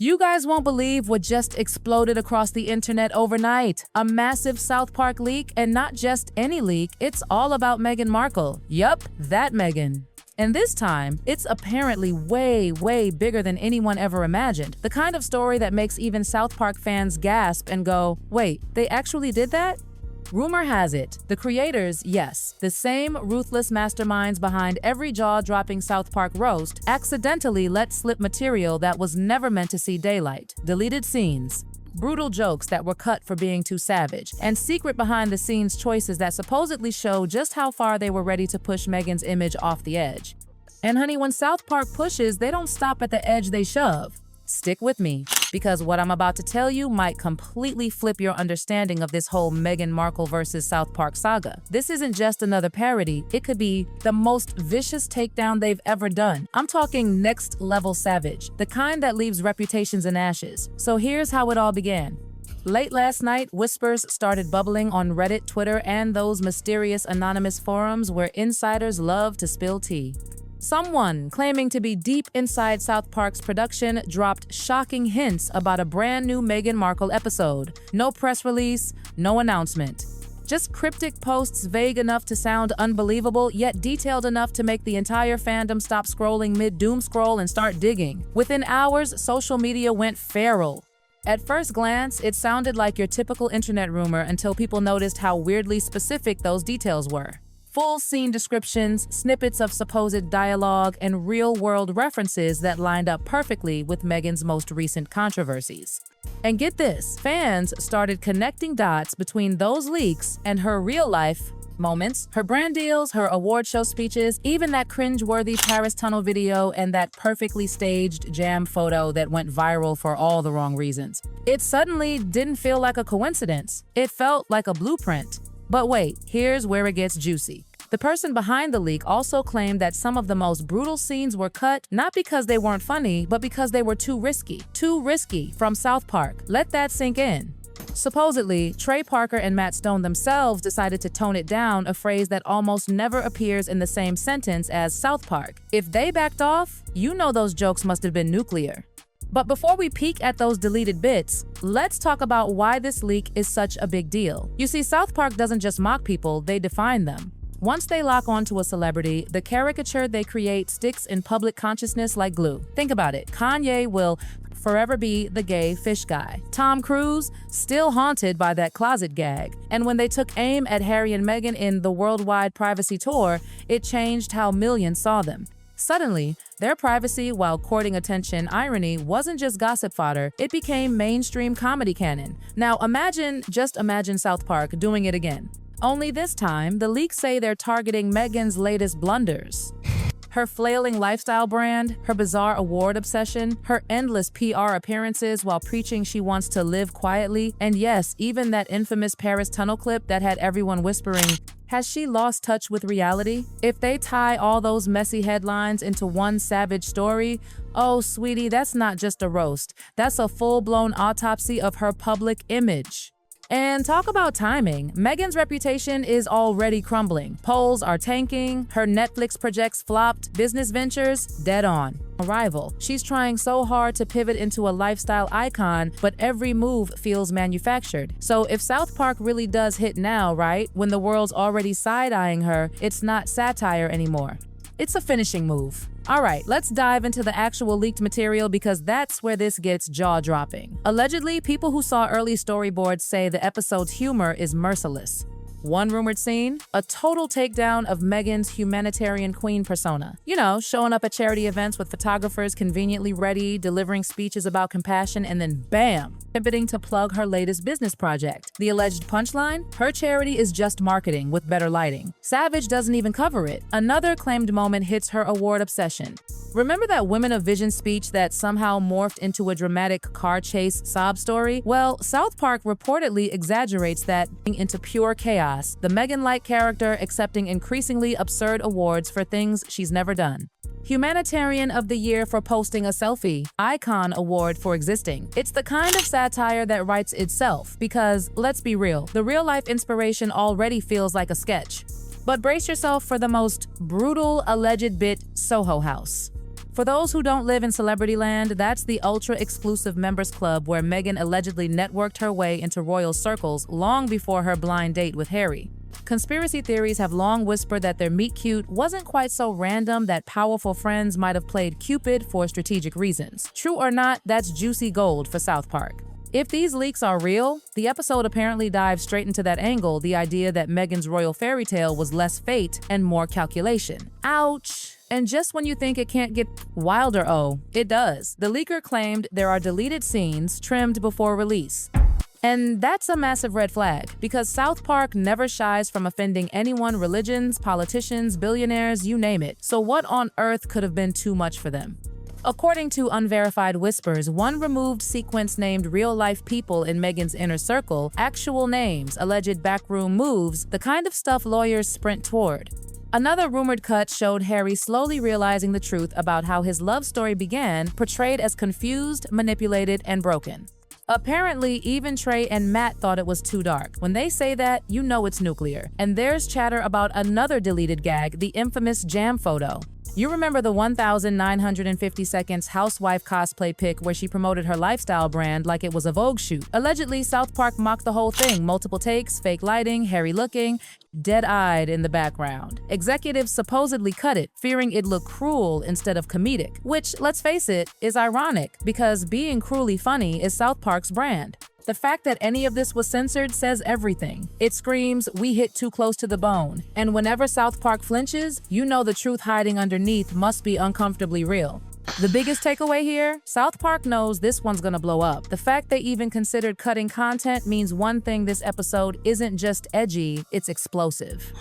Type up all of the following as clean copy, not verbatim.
You guys won't believe what just exploded across the internet overnight. A massive South Park leak, and not just any leak, it's all about Meghan Markle. Yup, that Meghan. And this time, it's apparently way bigger than anyone ever imagined. The kind of story that makes even South Park fans gasp and go, wait, they actually did that? Rumor has it, the creators, yes, the same ruthless masterminds behind every jaw-dropping South Park roast, accidentally let slip material that was never meant to see daylight. Deleted scenes, brutal jokes that were cut for being too savage, and secret behind-the-scenes choices that supposedly show just how far they were ready to push Meghan's image off the edge. And honey, when South Park pushes, they don't stop at the edge, they shove. Stick with me, because what I'm about to tell you might completely flip your understanding of this whole Meghan Markle versus South Park saga. This isn't just another parody, it could be the most vicious takedown they've ever done. I'm talking next level savage, the kind that leaves reputations in ashes. So here's how it all began. Late last night, whispers started bubbling on Reddit, Twitter, and those mysterious anonymous forums where insiders love to spill tea. Someone claiming to be deep inside South Park's production dropped shocking hints about a brand new Meghan Markle episode. No press release, no announcement. Just cryptic posts vague enough to sound unbelievable, yet detailed enough to make the entire fandom stop scrolling mid-doom scroll and start digging. Within hours, social media went feral. At first glance, it sounded like your typical internet rumor until people noticed how weirdly specific those details were. Full scene descriptions, snippets of supposed dialogue, and real-world references that lined up perfectly with Meghan's most recent controversies. And get this, fans started connecting dots between those leaks and her real-life moments, her brand deals, her award show speeches, even that cringe-worthy Paris tunnel video and that perfectly staged jam photo that went viral for all the wrong reasons. It suddenly didn't feel like a coincidence. It felt like a blueprint. But wait, here's where it gets juicy. The person behind the leak also claimed that some of the most brutal scenes were cut not because they weren't funny, but because they were too risky. Too risky from South Park. Let that sink in. Supposedly, Trey Parker and Matt Stone themselves decided to tone it down, a phrase that almost never appears in the same sentence as South Park. If they backed off, you know those jokes must have been nuclear. But before we peek at those deleted bits, let's talk about why this leak is such a big deal. You see, South Park doesn't just mock people, they define them. Once they lock onto a celebrity, the caricature they create sticks in public consciousness like glue. Think about it. Kanye will forever be the gay fish guy. Tom Cruise, still haunted by that closet gag. And when they took aim at Harry and Meghan in the worldwide privacy tour, it changed how millions saw them. Suddenly, their privacy while courting attention irony wasn't just gossip fodder, it became mainstream comedy canon. Now just imagine South Park doing it again. Only this time, the leaks say they're targeting Meghan's latest blunders. Her flailing lifestyle brand, her bizarre award obsession, her endless PR appearances while preaching she wants to live quietly, and yes, even that infamous Paris tunnel clip that had everyone whispering, has she lost touch with reality? If they tie all those messy headlines into one savage story, oh sweetie, that's not just a roast, that's a full-blown autopsy of her public image. And talk about timing. Meghan's reputation is already crumbling. Polls are tanking, her Netflix projects flopped, business ventures dead on arrival. She's trying so hard to pivot into a lifestyle icon, but every move feels manufactured. So if South Park really does hit now, right, when the world's already side-eyeing her, it's not satire anymore. It's a finishing move. Alright, let's dive into the actual leaked material because that's where this gets jaw-dropping. Allegedly, people who saw early storyboards say the episode's humor is merciless. One rumored scene, a total takedown of Meghan's humanitarian queen persona. You know, showing up at charity events with photographers conveniently ready, delivering speeches about compassion, and then bam, pivoting to plug her latest business project. The alleged punchline? Her charity is just marketing with better lighting. Savage doesn't even cover it. Another claimed moment hits her award obsession. Remember that Women of Vision speech that somehow morphed into a dramatic car chase sob story? Well, South Park reportedly exaggerates that into pure chaos, the Meghan-like character accepting increasingly absurd awards for things she's never done. Humanitarian of the Year for posting a selfie, Icon Award for existing. It's the kind of satire that writes itself because, let's be real, the real-life inspiration already feels like a sketch. But brace yourself for the most brutal alleged bit, Soho House. For those who don't live in celebrity land, that's the ultra-exclusive members club where Meghan allegedly networked her way into royal circles long before her blind date with Harry. Conspiracy theories have long whispered that their meet-cute wasn't quite so random that powerful friends might have played Cupid for strategic reasons. True or not, that's juicy gold for South Park. If these leaks are real, the episode apparently dives straight into that angle, the idea that Meghan's royal fairy tale was less fate and more calculation. Ouch! And just when you think it can't get wilder, oh, it does. The leaker claimed there are deleted scenes trimmed before release. And that's a massive red flag, because South Park never shies from offending anyone, religions, politicians, billionaires, you name it. So what on earth could have been too much for them? According to unverified whispers, one removed sequence named real-life people in Meghan's inner circle, actual names, alleged backroom moves, the kind of stuff lawyers sprint toward. Another rumored cut showed Harry slowly realizing the truth about how his love story began, portrayed as confused, manipulated, and broken. Apparently, even Trey and Matt thought it was too dark. When they say that, you know it's nuclear. And there's chatter about another deleted gag, the infamous jam photo. You remember the 1,950 seconds housewife cosplay pic where she promoted her lifestyle brand like it was a Vogue shoot. Allegedly, South Park mocked the whole thing. Multiple takes, fake lighting, hairy looking, dead-eyed in the background. Executives supposedly cut it, fearing it looked cruel instead of comedic. Which, let's face it, is ironic, because being cruelly funny is South Park's brand. The fact that any of this was censored says everything. It screams, we hit too close to the bone. And whenever South Park flinches, you know the truth hiding underneath must be uncomfortably real. The biggest takeaway here? South Park knows this one's gonna blow up. The fact they even considered cutting content means one thing: this episode isn't just edgy, it's explosive.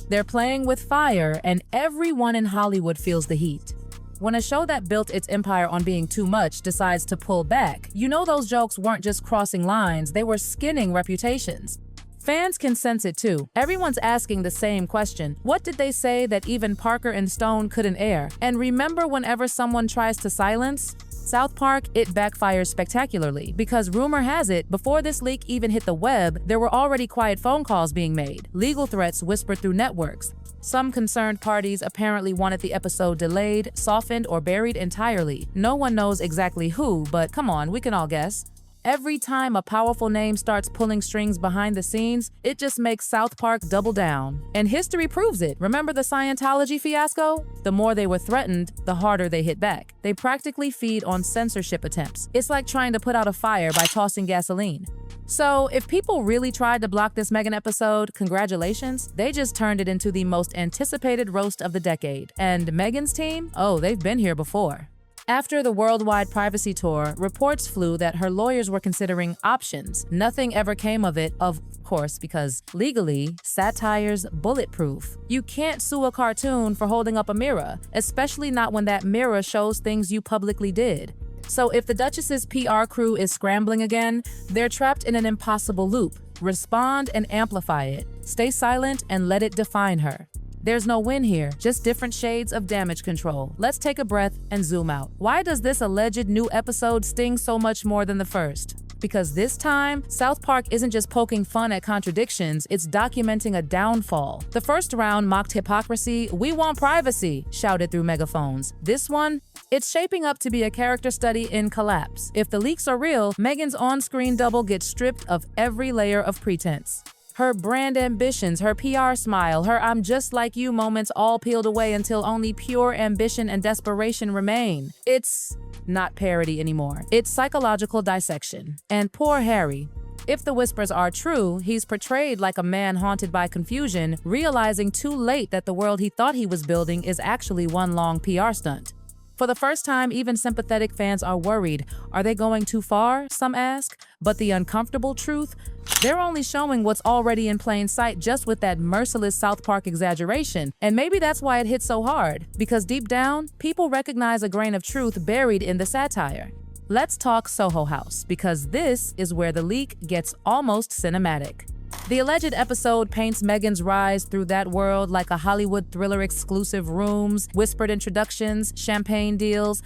They're playing with fire, and everyone in Hollywood feels the heat. When a show that built its empire on being too much decides to pull back, you know those jokes weren't just crossing lines, they were skinning reputations. Fans can sense it too. Everyone's asking the same question. What did they say that even Parker and Stone couldn't air? And remember, whenever someone tries to silence South Park, it backfires spectacularly, because rumor has it, before this leak even hit the web, there were already quiet phone calls being made, legal threats whispered through networks. Some concerned parties apparently wanted the episode delayed, softened, or buried entirely. No one knows exactly who, but come on, we can all guess. Every time a powerful name starts pulling strings behind the scenes, it just makes South Park double down. And history proves it. Remember the Scientology fiasco? The more they were threatened, the harder they hit back. They practically feed on censorship attempts. It's like trying to put out a fire by tossing gasoline. So, if people really tried to block this Meghan episode, congratulations, they just turned it into the most anticipated roast of the decade. And Meghan's team? Oh, they've been here before. After the worldwide privacy tour, reports flew that her lawyers were considering options. Nothing ever came of it, of course, because legally, satire's bulletproof. You can't sue a cartoon for holding up a mirror, especially not when that mirror shows things you publicly did. So if the Duchess's PR crew is scrambling again, they're trapped in an impossible loop. Respond and amplify it. Stay silent and let it define her. There's no win here, just different shades of damage control. Let's take a breath and zoom out. Why does this alleged new episode sting so much more than the first? Because this time, South Park isn't just poking fun at contradictions, it's documenting a downfall. The first round mocked hypocrisy, "We want privacy," shouted through megaphones. This one, it's shaping up to be a character study in collapse. If the leaks are real, Meghan's on-screen double gets stripped of every layer of pretense. Her brand ambitions, her PR smile, her "I'm just like you" moments all peeled away until only pure ambition and desperation remain. It's not parody anymore. It's psychological dissection. And poor Harry. If the whispers are true, he's portrayed like a man haunted by confusion, realizing too late that the world he thought he was building is actually one long PR stunt. For the first time, even sympathetic fans are worried. Are they going too far, some ask? But the uncomfortable truth? They're only showing what's already in plain sight, just with that merciless South Park exaggeration. And maybe that's why it hit so hard, because deep down, people recognize a grain of truth buried in the satire. Let's talk Soho House, because this is where the leak gets almost cinematic. The alleged episode paints Meghan's rise through that world like a Hollywood thriller, exclusive rooms, whispered introductions, champagne deals.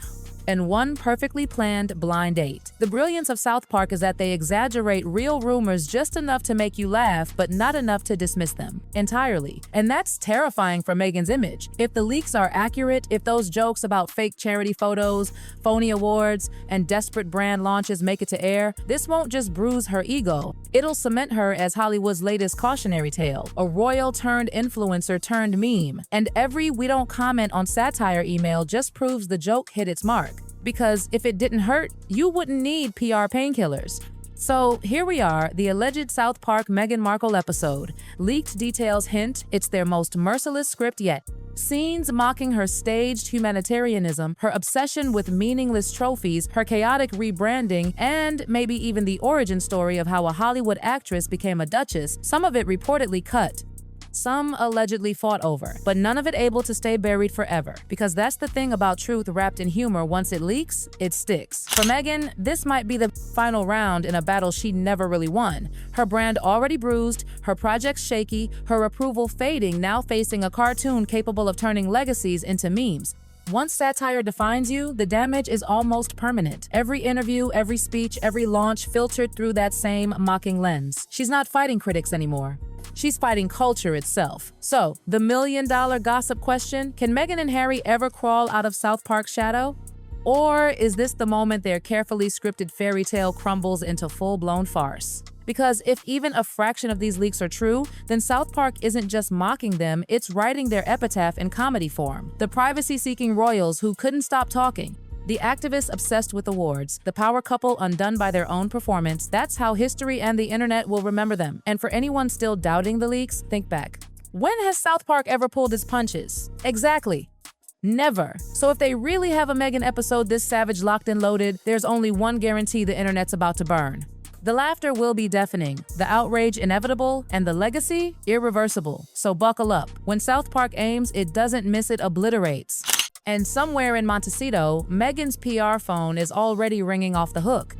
and one perfectly planned blind date. The brilliance of South Park is that they exaggerate real rumors just enough to make you laugh, but not enough to dismiss them entirely. And that's terrifying for Meghan's image. If the leaks are accurate, if those jokes about fake charity photos, phony awards, and desperate brand launches make it to air, this won't just bruise her ego. It'll cement her as Hollywood's latest cautionary tale, a royal turned influencer turned meme. And every "we don't comment on satire" email just proves the joke hit its mark. Because if it didn't hurt, you wouldn't need PR painkillers. So here we are, the alleged South Park Meghan Markle episode. Leaked details hint it's their most merciless script yet. Scenes mocking her staged humanitarianism, her obsession with meaningless trophies, her chaotic rebranding, and maybe even the origin story of how a Hollywood actress became a duchess, some of it reportedly cut. Some allegedly fought over, but none of it able to stay buried forever. Because that's the thing about truth wrapped in humor, once it leaks, it sticks. For Meghan, this might be the final round in a battle she never really won. Her brand already bruised, her projects shaky, her approval fading, now facing a cartoon capable of turning legacies into memes. Once satire defines you, the damage is almost permanent. Every interview, every speech, every launch filtered through that same mocking lens. She's not fighting critics anymore. She's fighting culture itself. So, the million-dollar gossip question, can Meghan and Harry ever crawl out of South Park's shadow? Or is this the moment their carefully scripted fairy tale crumbles into full-blown farce? Because if even a fraction of these leaks are true, then South Park isn't just mocking them, it's writing their epitaph in comedy form. The privacy-seeking royals who couldn't stop talking, the activists obsessed with awards, the power couple undone by their own performance, that's how history and the internet will remember them. And for anyone still doubting the leaks, think back. When has South Park ever pulled its punches? Exactly. Never. So if they really have a Meghan episode this savage locked and loaded, there's only one guarantee the internet's about to burn. The laughter will be deafening, the outrage inevitable, and the legacy irreversible. So buckle up. When South Park aims, it doesn't miss, it obliterates. And somewhere in Montecito, Meghan's PR phone is already ringing off the hook.